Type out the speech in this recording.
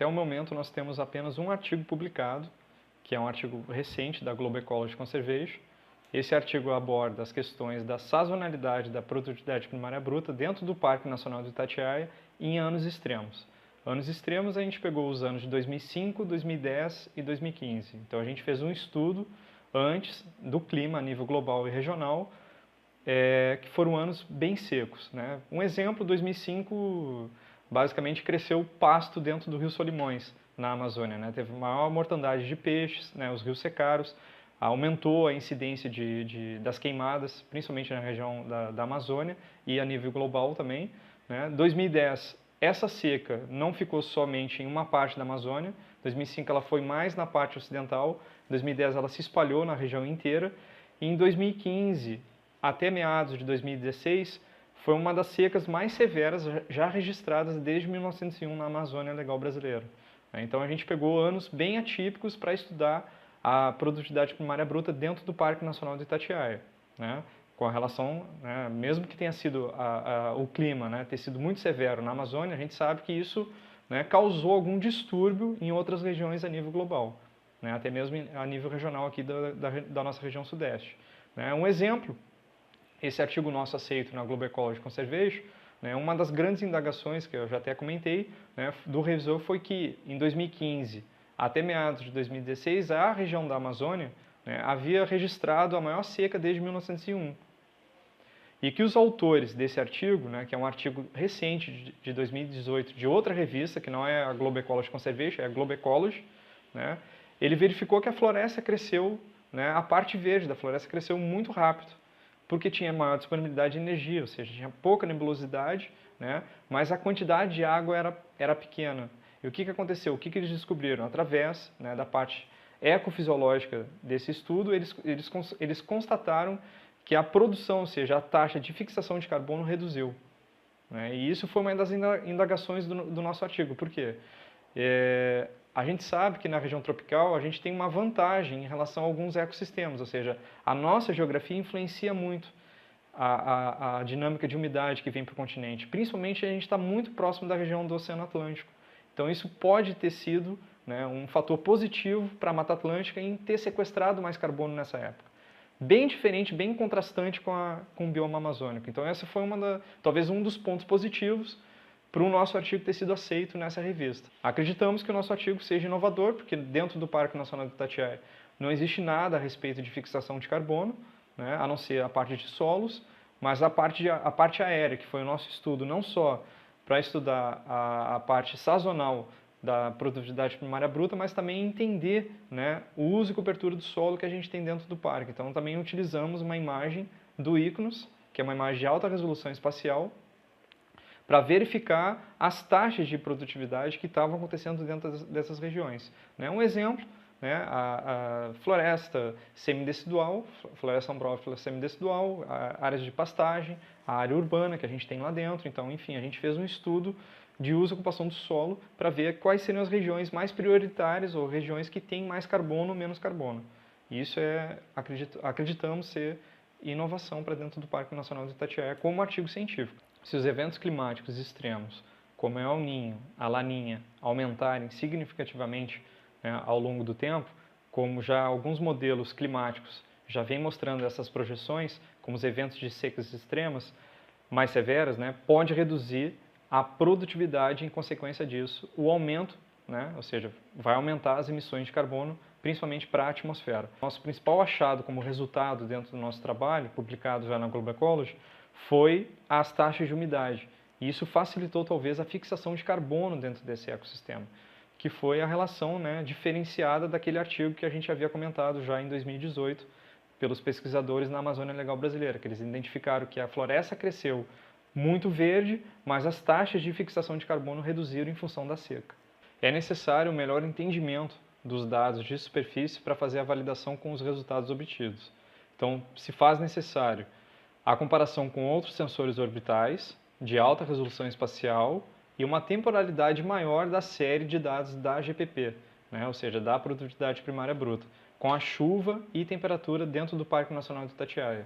Até o momento nós temos apenas um artigo publicado, que é um artigo recente da Global Ecology Conservation. Esse artigo aborda as questões da sazonalidade da produtividade primária bruta dentro do Parque Nacional do Itatiaia em anos extremos. Anos extremos a gente pegou os anos de 2005, 2010 e 2015. Então a gente fez um estudo antes do clima a nível global e regional, que foram anos bem secos, né? Um exemplo, 2005, basicamente cresceu o pasto dentro do Rio Solimões, na Amazônia, né? Teve maior mortandade de peixes, né? Os rios secaram, aumentou a incidência das queimadas, principalmente na região da Amazônia e a nível global também, né? 2010, essa seca não ficou somente em uma parte da Amazônia, 2005 ela foi mais na parte ocidental, 2010 ela se espalhou na região inteira, e em 2015, até meados de 2016, foi uma das secas mais severas já registradas desde 1901 na Amazônia Legal Brasileira. Então a gente pegou anos bem atípicos para estudar a produtividade primária bruta dentro do Parque Nacional do Itatiaia, né? Com a relação, né, mesmo que tenha sido o clima, né, ter sido muito severo na Amazônia, a gente sabe que isso, né, causou algum distúrbio em outras regiões a nível global, né, até mesmo a nível regional aqui da nossa região sudeste. Né? Um exemplo, esse artigo nosso aceito na Global Ecology Conservation, né, uma das grandes indagações que eu já até comentei, né, do revisor foi que em 2015 até meados de 2016 a região da Amazônia, né, havia registrado a maior seca desde 1901. E que os autores desse artigo, né, que é um artigo recente de 2018 de outra revista, que não é a Global Ecology Conservation, é a Global Ecology, né, ele verificou que a floresta cresceu, né, a parte verde da floresta cresceu muito rápido, porque tinha maior disponibilidade de energia, ou seja, tinha pouca nebulosidade, né, mas a quantidade de água era pequena. E o que aconteceu? O que eles descobriram? Através, né, da parte ecofisiológica desse estudo, eles constataram que a produção, ou seja, a taxa de fixação de carbono reduziu. Né? E isso foi uma das indagações do nosso artigo. Por quê? A gente sabe que na região tropical a gente tem uma vantagem em relação a alguns ecossistemas, ou seja, a nossa geografia influencia muito a dinâmica de umidade que vem para o continente. Principalmente a gente está muito próximo da região do Oceano Atlântico. Então isso pode ter sido, né, um fator positivo para a Mata Atlântica em ter sequestrado mais carbono nessa época. Bem diferente, bem contrastante com o bioma amazônico. Então essa foi talvez um dos pontos positivos para o nosso artigo ter sido aceito nessa revista. Acreditamos que o nosso artigo seja inovador, porque dentro do Parque Nacional do Itatiaia não existe nada a respeito de fixação de carbono, né, a não ser a parte de solos, mas a parte aérea, que foi o nosso estudo, não só para estudar a parte sazonal da produtividade primária bruta, mas também entender, né, o uso e cobertura do solo que a gente tem dentro do parque. Então também utilizamos uma imagem do ICNOS, que é uma imagem de alta resolução espacial, para verificar as taxas de produtividade que estavam acontecendo dentro dessas regiões. Né? Um exemplo, né, a floresta semidecidual, floresta ombrófila semidecidual, áreas de pastagem, a área urbana que a gente tem lá dentro. Então, enfim, a gente fez um estudo de uso e ocupação do solo para ver quais seriam as regiões mais prioritárias ou regiões que têm mais carbono ou menos carbono. E isso acreditamos ser inovação para dentro do Parque Nacional do Itatiaia como artigo científico. Se os eventos climáticos extremos, como é o El Niño, a Laninha, aumentarem significativamente, né, ao longo do tempo, como já alguns modelos climáticos já vêm mostrando essas projeções, como os eventos de secas extremas mais severas, né, pode reduzir a produtividade em consequência disso, o aumento, né, ou seja, vai aumentar as emissões de carbono, principalmente para a atmosfera. Nosso principal achado como resultado dentro do nosso trabalho, publicado já na Global Ecology, foi as taxas de umidade. E isso facilitou talvez a fixação de carbono dentro desse ecossistema, que foi a relação, né, diferenciada daquele artigo que a gente havia comentado já em 2018 pelos pesquisadores na Amazônia Legal Brasileira, que eles identificaram que a floresta cresceu muito verde, mas as taxas de fixação de carbono reduziram em função da seca. É necessário um melhor entendimento dos dados de superfície para fazer a validação com os resultados obtidos. Então, se faz necessário a comparação com outros sensores orbitais de alta resolução espacial e uma temporalidade maior da série de dados da GPP, né, ou seja, da produtividade primária bruta, com a chuva e temperatura dentro do Parque Nacional do Itatiaia.